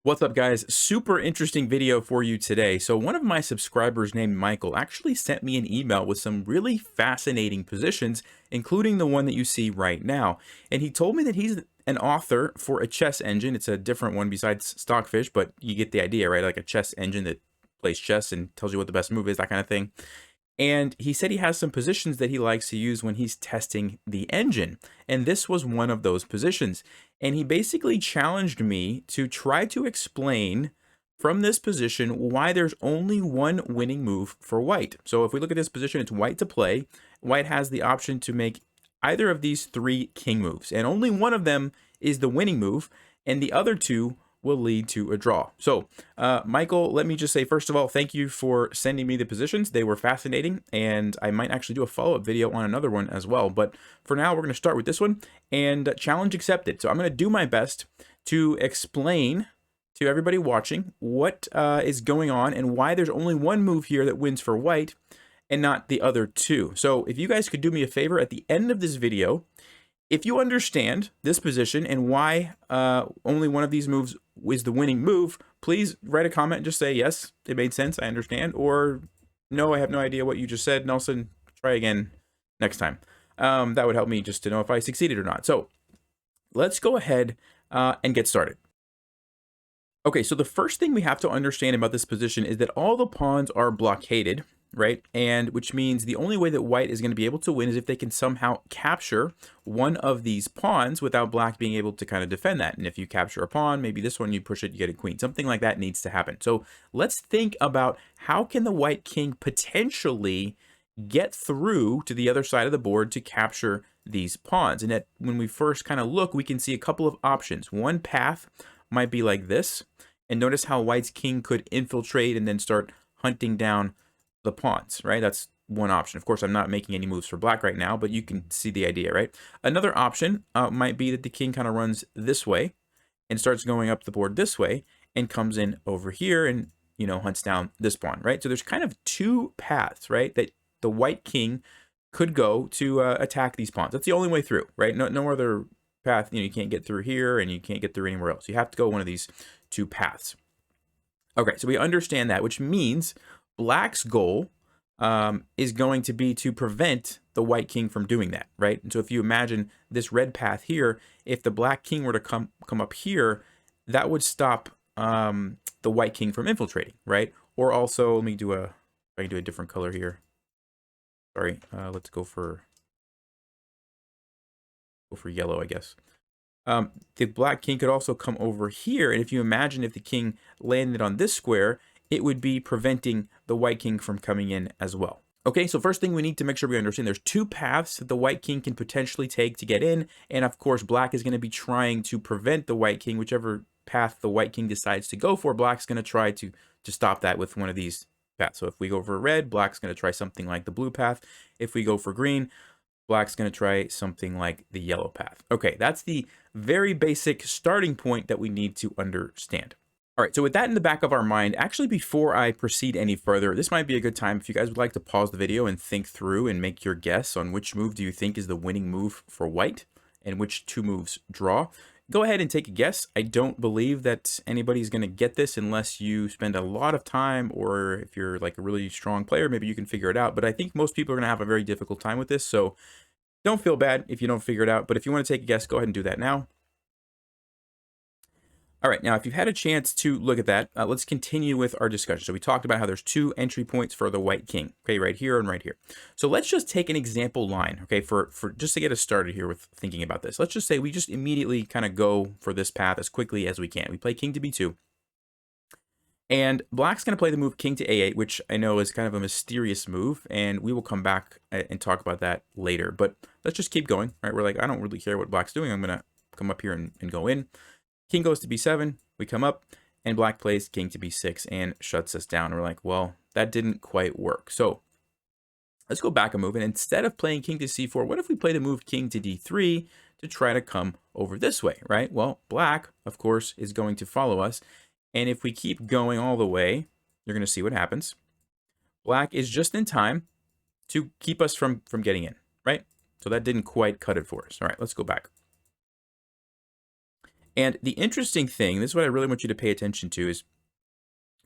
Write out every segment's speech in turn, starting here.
What's up, guys? Super interesting video for you today. So one of my subscribers named Michael actually sent me an email with some really fascinating positions, including the one that you see right now. And he told me that he's an author for a chess engine. It's a different one besides Stockfish, but you get the idea, right? Like a chess engine that plays chess and tells you what the best move is, that kind of thing. And he said he has some positions that he likes to use when he's testing the engine. And this was one of those positions. And he basically challenged me to try to explain from this position why there's only one winning move for white. So if we look at this position, it's white to play. White has the option to make either of these three king moves. And only one of them is the winning move. And the other two will lead to a draw. So, Michael, let me just say, first of all, thank you for sending me the positions. They were fascinating, and I might actually do a follow-up video on another one as well. But for now, we're going to start with this one, and challenge accepted. So I'm going to do my best to explain to everybody watching what is going on and why there's only one move here that wins for white and not the other two. So if you guys could do me a favor at the end of this video, if you understand this position and why only one of these moves is the winning move, please write a comment and just say, yes, it made sense, I understand, or no, I have no idea what you just said, Nelson, try again next time. That would help me just to know if I succeeded or not. So let's go ahead and get started. Okay, so the first thing we have to understand about this position is that all the pawns are blockaded, right? And which means the only way that white is going to be able to win is if they can somehow capture one of these pawns without black being able to kind of defend that. And if you capture a pawn, maybe this one, you push it, you get a queen. Something like that needs to happen. So let's think about how can the white king potentially get through to the other side of the board to capture these pawns. And that when we first kind of look, we can see a couple of options. One path might be like this. And notice how white's king could infiltrate and then start hunting down the pawns, right? That's one option. Of course, I'm not making any moves for black right now, but you can see the idea, right? Another option might be that the king kind of runs this way and starts going up the board this way and comes in over here and, you know, hunts down this pawn, right? So there's kind of two paths, right, that the white king could go to attack these pawns. That's the only way through, right? No other path. You know, you can't get through here and you can't get through anywhere else. You have to go one of these two paths. Okay, so we understand that, which means black's goal is going to be to prevent the white king from doing that, right? And so if you imagine this red path here, if the black king were to come up here, that would stop the white king from infiltrating, right? Or also, let me do I can do a different color here. Sorry, let's go for yellow, I guess. The black king could also come over here, and if you imagine if the king landed on this square, it would be preventing the white king from coming in as well. Okay, so first thing we need to make sure we understand, there's two paths that the white king can potentially take to get in, and of course black is going to be trying to prevent the white king. Whichever path the white king decides to go for, black's going to try to stop that with one of these paths. So if we go for red, black's going to try something like the blue path. If we go for green, black's going to try something like the yellow path. Okay, that's the very basic starting point that we need to understand. All right, so with that in the back of our mind, actually before I proceed any further, this might be a good time if you guys would like to pause the video and think through and make your guess on which move do you think is the winning move for white and which two moves draw. Go ahead and take a guess. I don't believe that anybody's going to get this unless you spend a lot of time, or if you're like a really strong player, maybe you can figure it out. But I think most people are going to have a very difficult time with this, so don't feel bad if you don't figure it out. But if you want to take a guess, go ahead and do that now. All right, now if you've had a chance to look at that, let's continue with our discussion. So we talked about how there's two entry points for the white king, okay, right here and right here. So let's just take an example line, okay, for just to get us started here with thinking about this. Let's just say we just immediately kind of go for this path as quickly as we can. We play king to b2. And black's going to play the move king to a8, which I know is kind of a mysterious move, and we will come back and talk about that later. But let's just keep going, right? We're like, I don't really care what black's doing. I'm going to come up here and go in. King goes to b7, we come up, and black plays king to b6 and shuts us down. We're like, well, that didn't quite work. So let's go back a move, and instead of playing king to c4, what if we play the move king to d3 to try to come over this way, right? Well, black, of course, is going to follow us, and if we keep going all the way, you're going to see what happens. Black is just in time to keep us from getting in, right? So that didn't quite cut it for us. All right, let's go back. And the interesting thing, this is what I really want you to pay attention to, is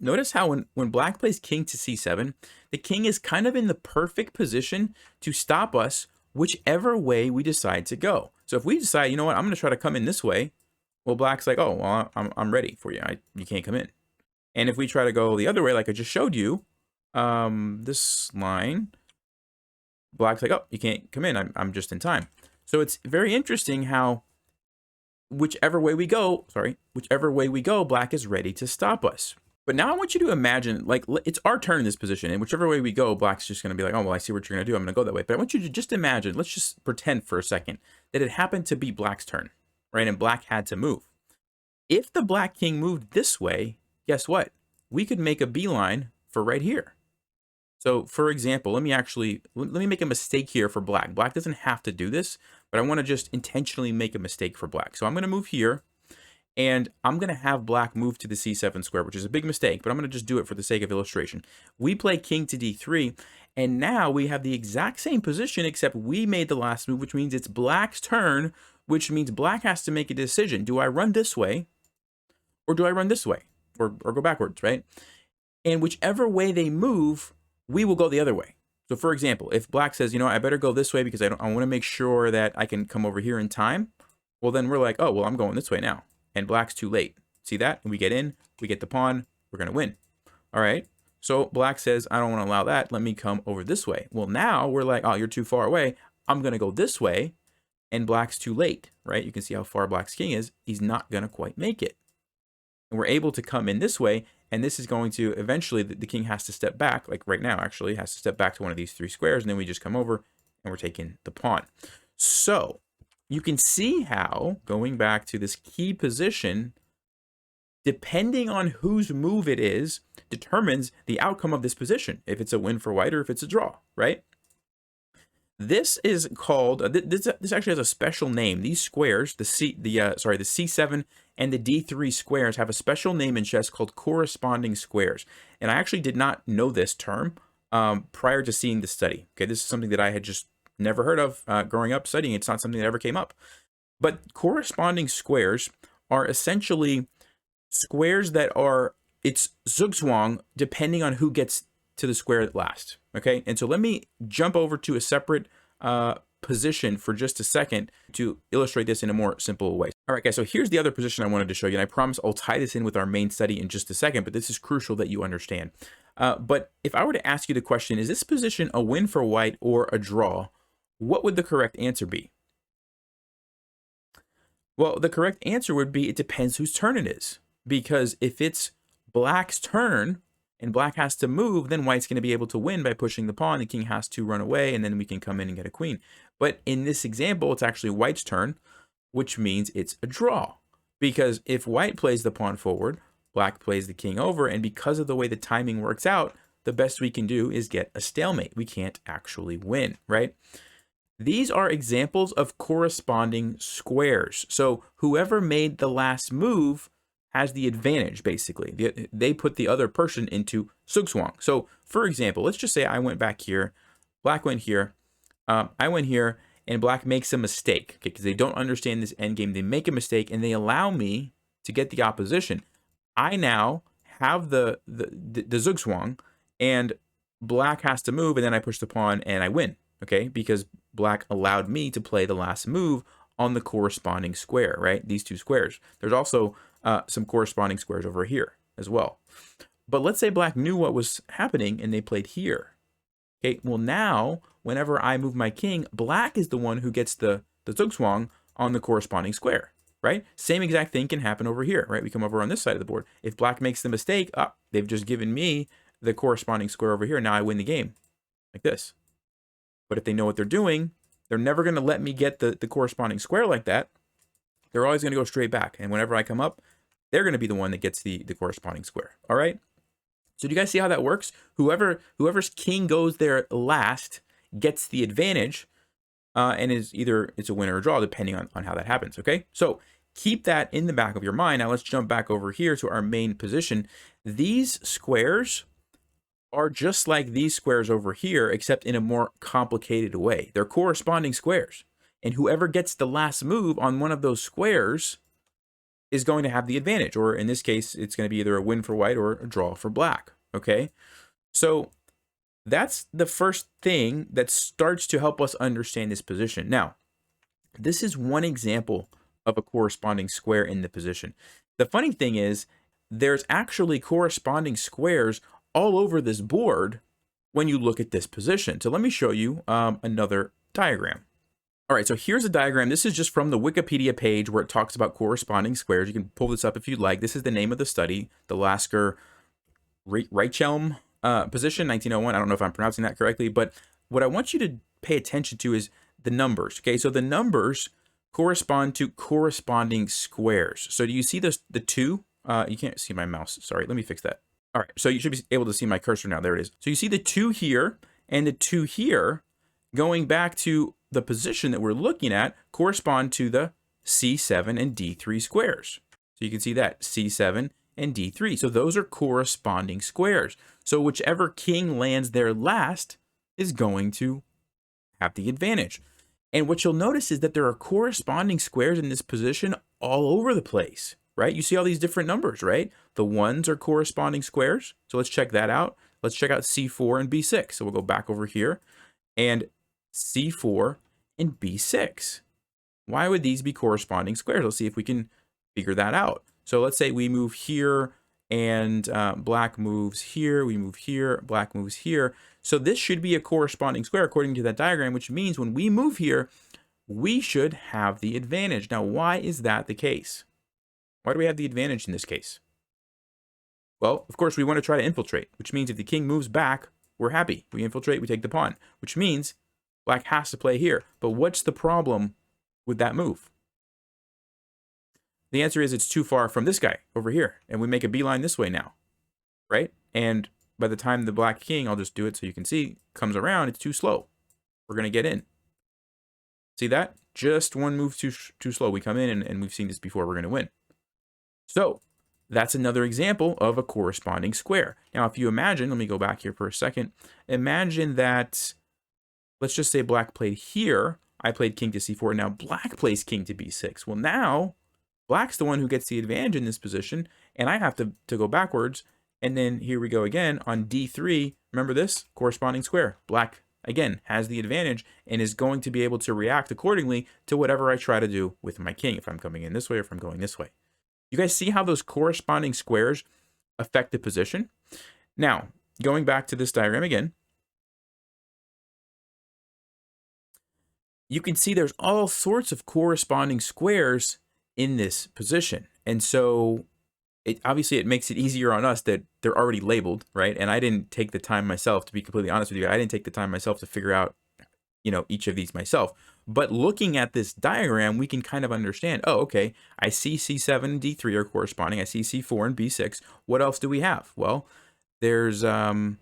notice how when black plays king to c7, the king is kind of in the perfect position to stop us whichever way we decide to go. So if we decide, you know what, I'm going to try to come in this way, well, black's like, oh, well, I'm ready for you. You can't come in. And if we try to go the other way, like I just showed you, this line, black's like, oh, you can't come in. I'm just in time. So it's very interesting how whichever way we go, black is ready to stop us. But now I want you to imagine, like, it's our turn in this position, and whichever way we go, black's just going to be like, oh, well, I see what you're going to do. I'm going to go that way. But I want you to just imagine, let's just pretend for a second that it happened to be black's turn, right? And black had to move. If the black king moved this way, guess what? We could make a beeline for right here. So, for example, let me make a mistake here for black. Black doesn't have to do this, but I want to just intentionally make a mistake for black. So I'm going to move here. And I'm going to have black move to the c7 square, which is a big mistake, but I'm going to just do it for the sake of illustration. We play king to d3, and now we have the exact same position, except we made the last move, which means it's black's turn, which means black has to make a decision. Do I run this way, or do I run this way, or go backwards, right? And whichever way they move, we will go the other way. So for example, if black says, you know, I better go this way because I want to make sure that I can come over here in time, well, then we're like, oh, well, I'm going this way now. And black's too late. See that? And we get in, we get the pawn, we're going to win. All right. So black says, I don't want to allow that. Let me come over this way. Well, now we're like, oh, you're too far away. I'm going to go this way. And black's too late, right? You can see how far black's king is. He's not going to quite make it. And we're able to come in this way. And this is going to eventually, the king has to step back, like right now, actually, has to step back to one of these three squares. And then we just come over and we're taking the pawn. So you can see how, going back to this key position, depending on whose move it is, determines the outcome of this position, if it's a win for white or if it's a draw, right? This is called, this actually has a special name. These squares, the C7 and the D3 squares have a special name in chess called corresponding squares. And I actually did not know this term prior to seeing the study. Okay, this is something that I had just never heard of growing up studying. It's not something that ever came up. But corresponding squares are essentially squares that are, it's zugzwang depending on who gets to the square at last. Okay, and so let me jump over to a separate position for just a second to illustrate this in a more simple way. All right, guys, so here's the other position I wanted to show you, and I promise I'll tie this in with our main study in just a second, but this is crucial that you understand. But if I were to ask you the question, is this position a win for white or a draw? What would the correct answer be? Well, the correct answer would be it depends whose turn it is. Because if it's black's turn and black has to move, then white's going to be able to win by pushing the pawn. The king has to run away, and then we can come in and get a queen. But in this example, it's actually white's turn, which means it's a draw. Because if white plays the pawn forward, black plays the king over, and because of the way the timing works out, the best we can do is get a stalemate. We can't actually win, right? These are examples of corresponding squares. So whoever made the last move has the advantage, basically. They put the other person into zugzwang. So, for example, let's just say I went back here, black went here, I went here, and black makes a mistake, okay, because they don't understand this endgame. They make a mistake, and they allow me to get the opposition. I now have the zugzwang, and black has to move, and then I push the pawn, and I win, okay, because black allowed me to play the last move on the corresponding square, right? These two squares. There's also some corresponding squares over here as well. But let's say black knew what was happening and they played here. Okay, well now, whenever I move my king, black is the one who gets the zugzwang on the corresponding square, right? Same exact thing can happen over here, right? We come over on this side of the board. If black makes the mistake, they've just given me the corresponding square over here. Now I win the game, like this. But if they know what they're doing, they're never going to let me get the corresponding square like that. They're always going to go straight back. And whenever I come up, they're going to be the one that gets the corresponding square. All right? So do you guys see how that works? Whoever's king goes there last gets the advantage and is either it's a win or a draw, depending on how that happens. Okay? So keep that in the back of your mind. Now let's jump back over here to our main position. These squares are just like these squares over here, except in a more complicated way. They're corresponding squares. And whoever gets the last move on one of those squares is going to have the advantage, or in this case, it's going to be either a win for white or a draw for black, okay? So that's the first thing that starts to help us understand this position. Now, this is one example of a corresponding square in the position. The funny thing is, there's actually corresponding squares all over this board when you look at this position. So let me show you another diagram. All right, so here's a diagram. This is just from the Wikipedia page where it talks about corresponding squares. You can pull this up if you'd like. This is the name of the study, the Lasker-Reichhelm position, 1901. I don't know if I'm pronouncing that correctly, but what I want you to pay attention to is the numbers. Okay, so the numbers correspond to corresponding squares. So do you see the two? You can't see my mouse. Sorry, let me fix that. All right, so you should be able to see my cursor now. There it is. So you see the 2 here and the 2 here going back to the position that we're looking at correspond to the C7 and D3 squares. So you can see that C7 and D3. So those are corresponding squares. So whichever king lands there last is going to have the advantage. And what you'll notice is that there are corresponding squares in this position all over the place, right? You see all these different numbers, right? The 1s are corresponding squares. So let's check that out. Let's check out C4 and B6. So we'll go back over here and C4 and B6. Why would these be corresponding squares? Let's see if we can figure that out. So let's say we move here and black moves here, we move here, black moves here. So this should be a corresponding square according to that diagram, which means when we move here, we should have the advantage. Now, why is that the case? Why do we have the advantage in this case? Well, of course, we want to try to infiltrate, which means if the king moves back, we're happy. We infiltrate, we take the pawn, which means black has to play here. But what's the problem with that move? The answer is it's too far from this guy over here, and we make a beeline this way now, right? And by the time the black king, I'll just do it so you can see, comes around, it's too slow. We're going to get in. See that? Just one move too slow. We come in, and we've seen this before. We're going to win. So that's another example of a corresponding square. Now, if you imagine, let me go back here for a second. Imagine that, let's just say black played here. I played king to c4. Now black plays king to b6. Well, now black's the one who gets the advantage in this position, and I have to go backwards. And then here we go again on d3. Remember this? Corresponding square. Black, again, has the advantage and is going to be able to react accordingly to whatever I try to do with my king, if I'm coming in this way or if I'm going this way. You guys see how those corresponding squares affect the position? Now, going back to this diagram again, you can see there's all sorts of corresponding squares in this position. And so obviously it makes it easier on us that they're already labeled, right? And I didn't take the time myself, to be completely honest with you, I didn't take the time myself to figure out, each of these myself. But looking at this diagram, we can kind of understand, oh, okay, I see C7 and D3 are corresponding. I see C4 and B6. What else do we have? Well, there's the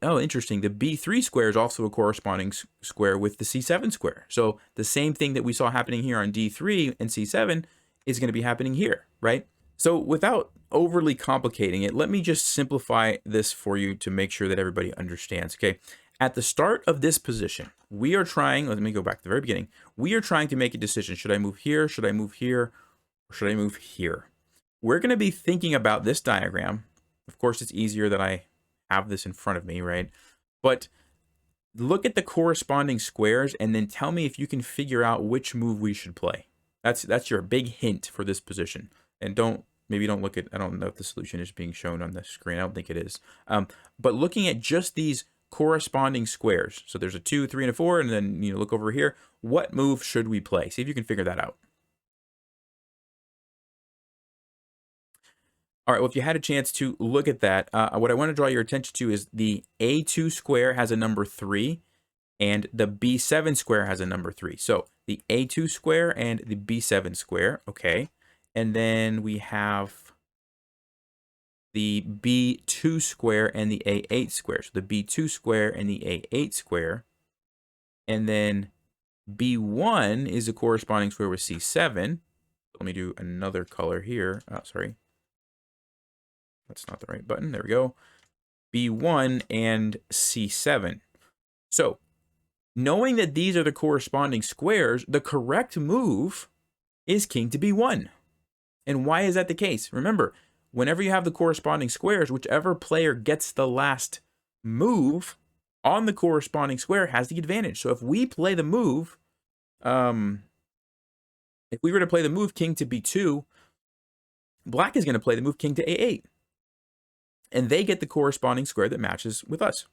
interesting. The B3 square is also a corresponding square with the C7 square. So the same thing that we saw happening here on D3 and C7 is going to be happening here, right? So without overly complicating it, let me just simplify this for you to make sure that everybody understands, okay? At the start of this position, we are trying, let me go back to the very beginning. We are trying to make a decision. Should I move here? Should I move here? Or should I move here? We're going to be thinking about this diagram. Of course, it's easier that I have this in front of me, right? But look at the corresponding squares and then tell me if you can figure out which move we should play. That's your big hint for this position. And maybe don't look at, I don't know if the solution is being shown on the screen. I don't think it is. But looking at just these corresponding squares. So there's a 2, 3, and a 4, and then look over here. What move should we play? See if you can figure that out. All right, well, if you had a chance to look at that, what I want to draw your attention to is the A2 square has a number 3, and the B7 square has a number 3. So the A2 square and the B7 square, okay. And then we have the B2 square and the A8 square. So the B2 square and the A8 square. And then B1 is a corresponding square with C7. Let me do another color here. Oh, sorry. That's not the right button. There we go. B1 and C7. So knowing that these are the corresponding squares, the correct move is king to b1. And why is that the case? Remember, whenever you have the corresponding squares, whichever player gets the last move on the corresponding square has the advantage. So if we play the move, if we were to play the move king to b2, black is going to play the move king to a8. And they get the corresponding square that matches with us.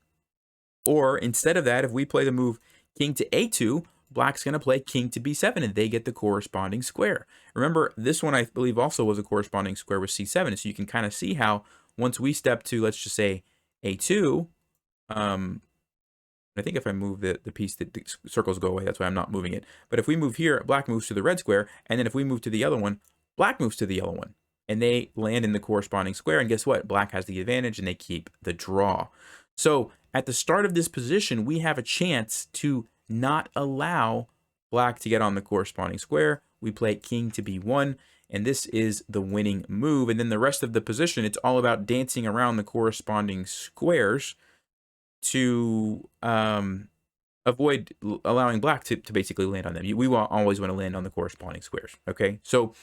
Or instead of that, if we play the move king to a2, black's going to play king to b7, and they get the corresponding square. Remember, this one, I believe, also was a corresponding square with c7. So you can kind of see how once we step to, let's just say, a2, I think if I move the piece, the circles go away. That's why I'm not moving it. But if we move here, black moves to the red square. And then if we move to the other one, black moves to the yellow one. And they land in the corresponding square. And guess what? Black has the advantage, and they keep the draw. So at the start of this position, we have a chance to not allow black to get on the corresponding square. We play king to b1, and this is the winning move. And then the rest of the position, it's all about dancing around the corresponding squares to avoid allowing black to basically land on them. We always want to land on the corresponding squares. Okay, so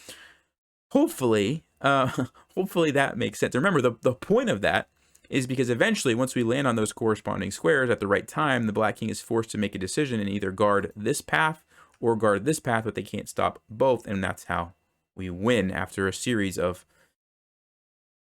hopefully that makes sense. Remember, the point of that is because eventually, once we land on those corresponding squares at the right time, the black king is forced to make a decision and either guard this path or guard this path, but they can't stop both, and that's how we win after a series of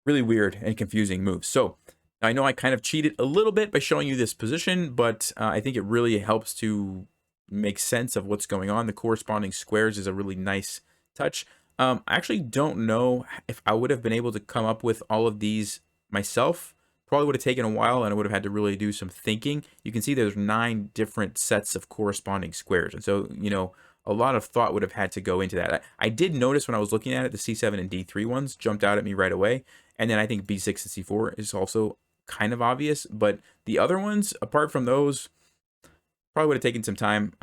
really weird and confusing moves. So I know I kind of cheated a little bit by showing you this position, but I think it really helps to make sense of what's going on. The corresponding squares is a really nice touch. I actually don't know if I would have been able to come up with all of these myself. Probably would have taken a while, and I would have had to really do some thinking. You can see there's 9 different sets of corresponding squares. And so, you know, a lot of thought would have had to go into that. I did notice when I was looking at it, the c7 and d3 ones jumped out at me right away. And then I think b6 and c4 is also kind of obvious. But the other ones, apart from those, probably would have taken some time.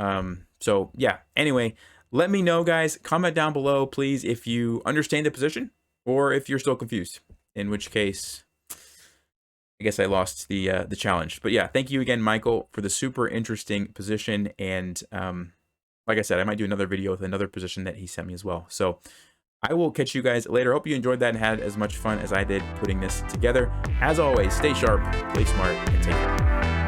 So yeah, anyway, let me know, guys. Comment down below, please, if you understand the position or if you're still confused. In which case, I guess I lost the challenge. But yeah, thank you again, Michael, for the super interesting position. And like I said, I might do another video with another position that he sent me as well. So I will catch you guys later. Hope you enjoyed that and had as much fun as I did putting this together. As always, stay sharp, play smart, and take care.